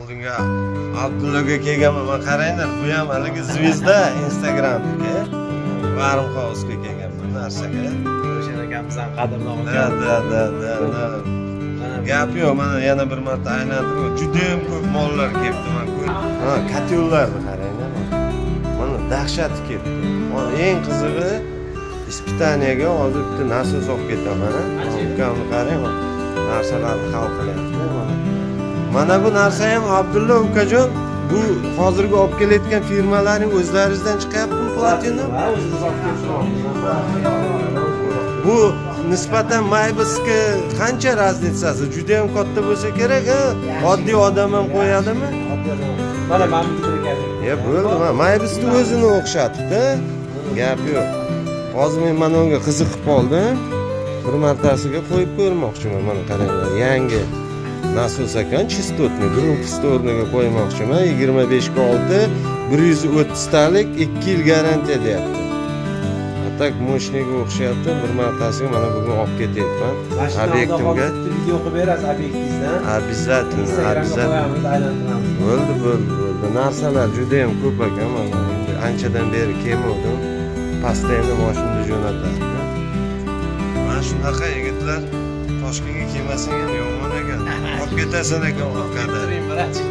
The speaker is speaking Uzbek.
Oldinga Abdullaga kelganman, mana qaranglar, bu ham haligi zvezda Instagramdagi Varim Housega kelganman narsaga. O'sha akamizdan qadrlog'im. Da. Gap yo'q, mana yana bir marta aylantirib, juda ham ko'p mollar kelibdi, mana ko'r. Katyollarni qaranglar. Mana dahshat kelibdi. Eng qizig'i ispitaniyaga hozir bitta nasos olib ketaman. Ukamni qarang, narsalarni hal qilyapti. Mana bu narsa ham Abdulla ukajon, bu hozirgi olib kelayotgan firmalarning o'zlaringizdan chiqyaptimi platinum? Ha, o'zimiz olib kelishmoqmiz. Bu nisbatan Maybusga qancha razlitsasi? Juda ham katta bo'lsa kerak, oddiy odam ham qo'yadimi? Mana men bitirganim. Bo'ldi, Maybusni o'zini o'xshatdi. Gap yo'q. Hozir men mana unga qiziqib qoldim. Bir martasiga qo'yib ko'rmoqchiman. Mana qaranglar, yangi nasos ekan, chistotni, grumpusni o'rniga qo'ymoqchiman. 25 ga 6, 130 talik 2 yil garantiya deyapti. Tak mo'shniga o'xshayapti. Bir martasiga mana bugun olib ketyapman. Obyektimga video qilib berasiz obyektingizdan. Обязательно. Bo'ldi. Narsalar juda ham ko'p ekan. Mana endi anchadan beri kelmadim. Postoyanno mashinada jo'natardi. Mana shunaqa yigitlar Toshkentga kelmasang ham yomon ekan. Olib ketasan ekan orqada. Birinchi